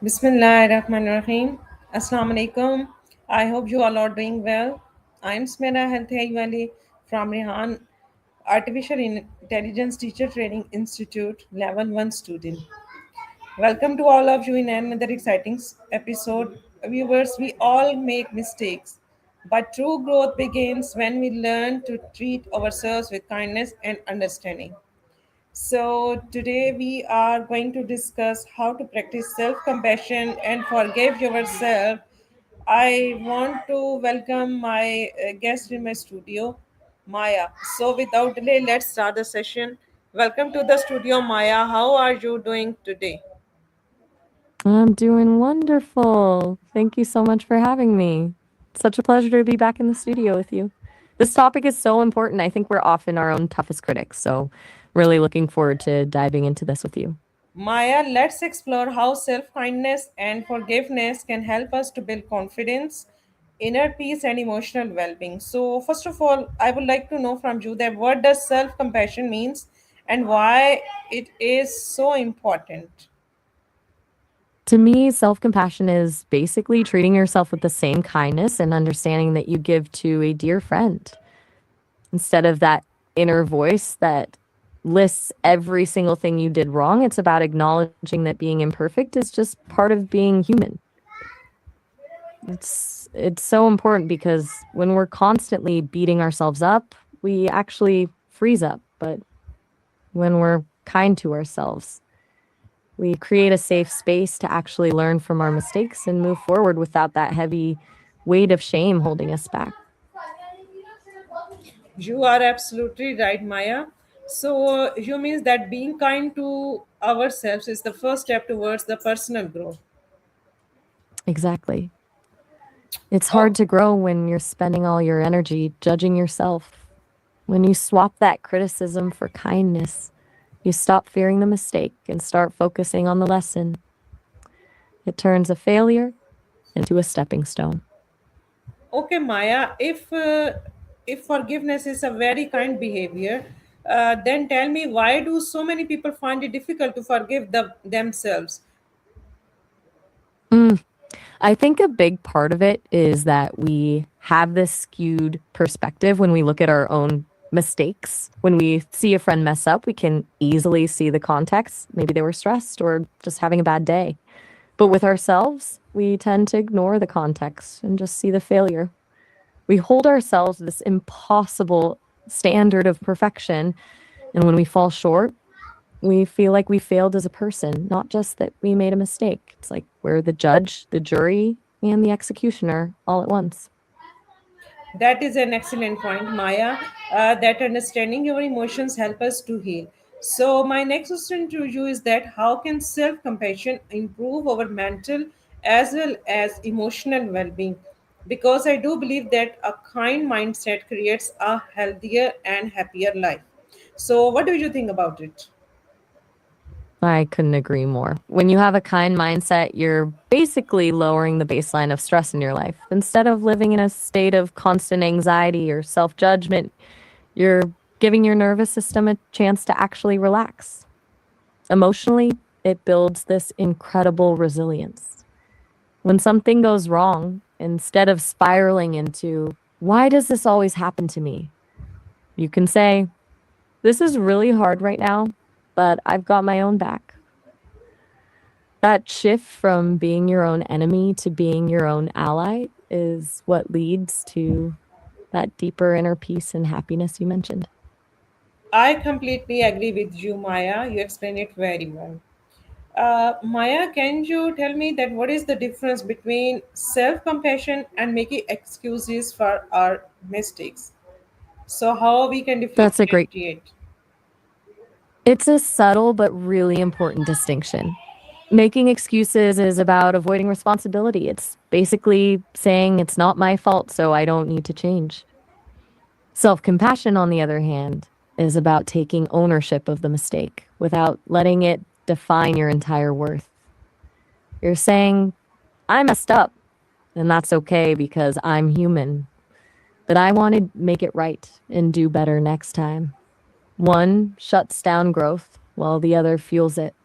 Bismillahirrahmanirrahim. Assalamu alaikum. I hope you all are doing well. I'm Sumera Wali from Rehan Artificial Intelligence Teacher Training Institute, Level 1 student. Welcome to all of you in another exciting episode. Viewers, we all make mistakes, but true growth begins when we learn to treat ourselves with kindness and understanding. So, today we are going to discuss how to practice self compassion and forgive yourself. I want to welcome my guest in my studio, Maya. So, without delay, let's start the session. Welcome to the studio, Maya. How are you doing today? I'm doing wonderful. Thank you so much for having me. Such a pleasure to be back in the studio with you. This topic is so important. I think we're often our own toughest critics. So, really looking forward to diving into this with you. Maya, let's explore how self kindness and forgiveness can help us to build confidence, inner peace, and emotional well being. So, first of all, I would like to know from you that what does self compassion means and why it is so important. To me, self compassion is basically treating yourself with the same kindness and understanding that you give to a dear friend instead of that inner voice that lists every single thing you did wrong. It's about acknowledging that being imperfect is just part of being human. It's so important because when we're constantly beating ourselves up, we actually freeze up. But when we're kind to ourselves, we create a safe space to actually learn from our mistakes and move forward without that heavy weight of shame holding us back. You are absolutely right, Maya. So, you means that being kind to ourselves is the first step towards the personal growth. Exactly. It's Oh, hard to grow when you're spending all your energy judging yourself. When you swap that criticism for kindness, you stop fearing the mistake and start focusing on the lesson. It turns a failure into a stepping stone. okay, Maya. If forgiveness is a very kind behavior, then tell me why do so many people find it difficult to forgive themselves? Mm. I think a big part of it is that we have this skewed perspective when we look at our own mistakes. When we see a friend mess up, we can easily see the context. Maybe they were stressed or just having a bad day. But with ourselves, we tend to ignore the context and just see the failure. We hold ourselves to this impossible standard of perfection. And when we fall short, we feel like we failed as a person, not just that we made a mistake. It's like we're the judge, the jury, and the executioner all at once. That is an excellent point, Maya. That understanding your emotions help us to heal. So, my next question to you is that how can self compassion improve our mental as well as emotional well being? Because I do believe that a kind mindset creates a healthier and happier life. So, what do you think about it? I couldn't agree more. When you have a kind mindset, you're basically lowering the baseline of stress in your life. Instead of living in a state of constant anxiety or self judgment, you're giving your nervous system a chance to actually relax. Emotionally, it builds this incredible resilience. When something goes wrong, instead of spiraling into, why does this always happen to me? You can say, this is really hard right now, but I've got my own back. That shift from being your own enemy to being your own ally is what leads to that deeper inner peace and happiness you mentioned. I completely agree with you, Maya. You explain it very well. Maya, can you tell me that what is the difference between self-compassion and making excuses for our mistakes? So how we can That's a great differentiate? It's a subtle but really important distinction. Making excuses is about avoiding responsibility. It's basically saying it's not my fault, so I don't need to change. Self compassion, on the other hand, is about taking ownership of the mistake without letting it define your entire worth. You're saying, I messed up, and that's okay because I'm human, but I want to make it right and do better next time. One shuts down growth while the other fuels it.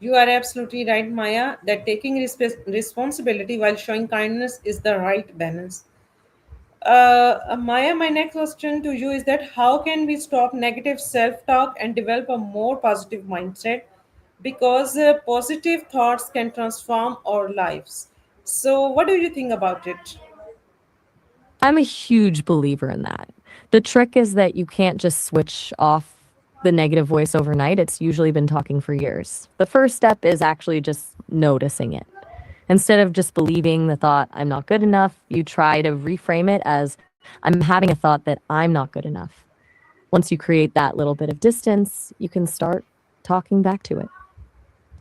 You are absolutely right, Maya, that taking responsibility while showing kindness is the right balance. Maya, my next question to you is that how can we stop negative self-talk and develop a more positive mindset? Because positive thoughts can transform our lives. So, what do you think about it? I'm a huge believer in that. The trick is that you can't just switch off the negative voice overnight. It's usually been talking for years. The first step is actually just noticing it. Instead of just believing the thought, I'm not good enough, you try to reframe it as, I'm having a thought that I'm not good enough. Once you create that little bit of distance, you can start talking back to it.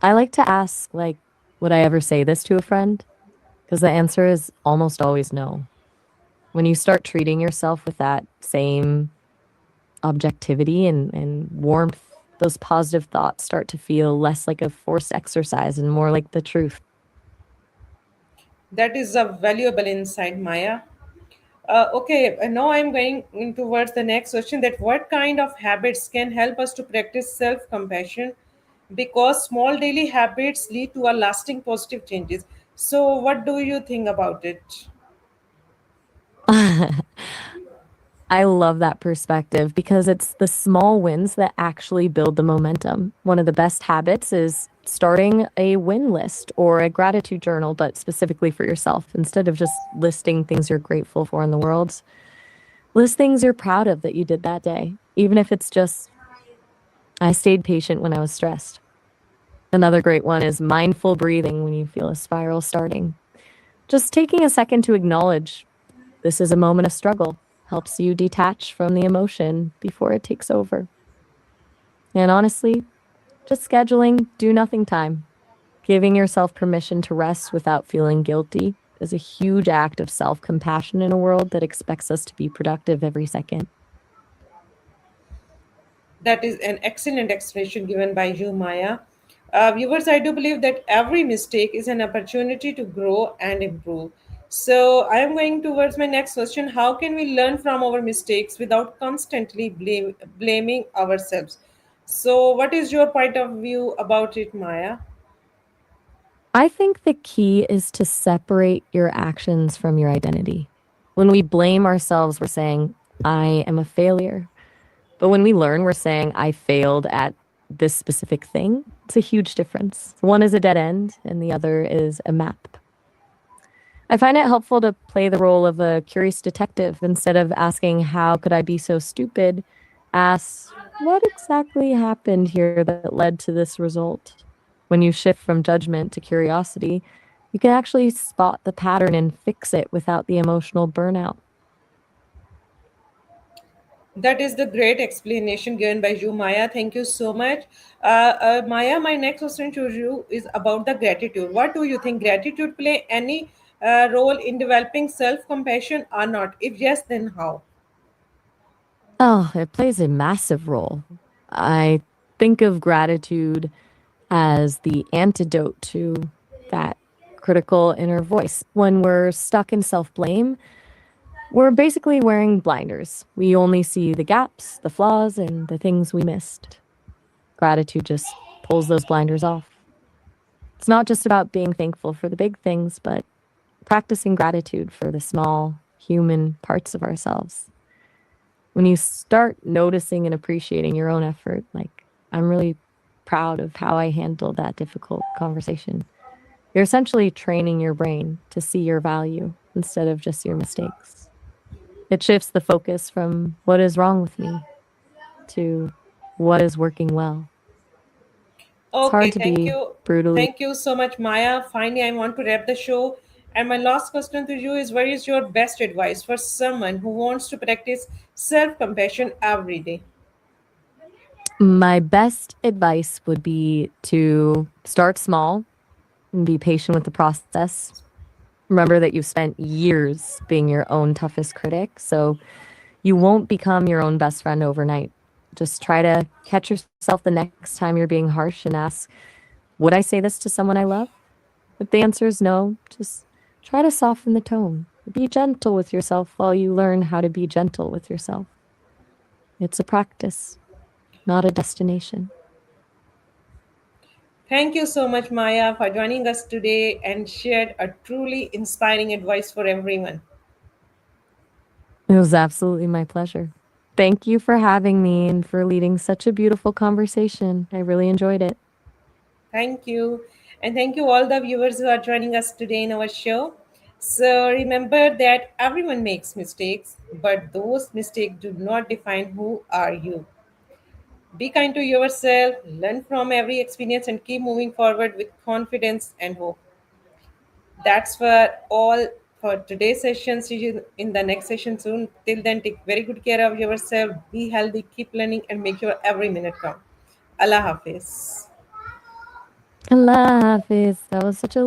I like to ask, like, would I ever say this to a friend? Because the answer is almost always no. When you start treating yourself with that same objectivity and warmth, those positive thoughts start to feel less like a forced exercise and more like the truth. That is a valuable insight, Maya. Okay, now I'm going towards the next question that what kind of habits can help us to practice self compassion? Because small daily habits lead to a lasting positive changes. So, what do you think about it? I love that perspective because it's the small wins that actually build the momentum. One of the best habits is starting a win list or a gratitude journal, but specifically for yourself. Instead of just listing things you're grateful for in the world, list things you're proud of that you did that day, even if it's just, I stayed patient when I was stressed. Another great one is mindful breathing when you feel a spiral starting. Just taking a second to acknowledge this is a moment of struggle helps you detach from the emotion before it takes over. And honestly, just scheduling do nothing time. Giving yourself permission to rest without feeling guilty is a huge act of self compassion in a world that expects us to be productive every second. That is an excellent explanation given by you, Maya. Viewers, I do believe that every mistake is an opportunity to grow and improve. So, I am going towards my next question. How can we learn from our mistakes without constantly blaming ourselves? So, what is your point of view about it, Maya? I think the key is to separate your actions from your identity. When we blame ourselves, we're saying, I am a failure. But when we learn, we're saying, I failed at this specific thing. It's a huge difference. One is a dead end, and the other is a map. I find it helpful to play the role of a curious detective instead of asking, how could I be so stupid? Ask, what exactly happened here that led to this result? When you shift from judgment to curiosity, you can actually spot the pattern and fix it without the emotional burnout. That is the great explanation given by you, Maya. Thank you so much. Maya, my next question to you is about the gratitude. What do you think? Gratitude play any role in developing self-compassion or not? If yes, then how? Oh, it plays a massive role. I think of gratitude as the antidote to that critical inner voice. When we're stuck in self blame, we're basically wearing blinders. We only see the gaps, the flaws, and the things we missed. Gratitude just pulls those blinders off. It's not just about being thankful for the big things, but practicing gratitude for the small human parts of ourselves. When you start noticing and appreciating your own effort, like, I'm really proud of how I handled that difficult conversation. You're essentially training your brain to see your value instead of just your mistakes. It shifts the focus from what is wrong with me to what is working well. It's Okay, hard to thank be you. brutally. Thank you so much, Maya. Finally, I want to wrap the show. And my last question to you is what is your best advice for someone who wants to practice self-compassion every day? My best advice would be to start small and be patient with the process. Remember that you've spent years being your own toughest critic, so you won't become your own best friend overnight. Just try to catch yourself the next time you're being harsh and ask, would I say this to someone I love? If the answer is no, just try to soften the tone. Be gentle with yourself while you learn how to be gentle with yourself. It's a practice, not a destination. Thank you so much, Maya, for joining us today and shared a truly inspiring advice for everyone. It was absolutely my pleasure. Thank you for having me and for leading such a beautiful conversation. I really enjoyed it. Thank you. And thank you, all the viewers who are joining us today in our show. So remember that everyone makes mistakes, but those mistakes do not define who are you. Be kind to yourself, learn from every experience, and keep moving forward with confidence and hope. That's for all for today's session. See you in the next session soon. Till then, take very good care of yourself. Be healthy, keep learning, and make sure every minute count. Allah Hafiz. Allah Hafiz. That was such a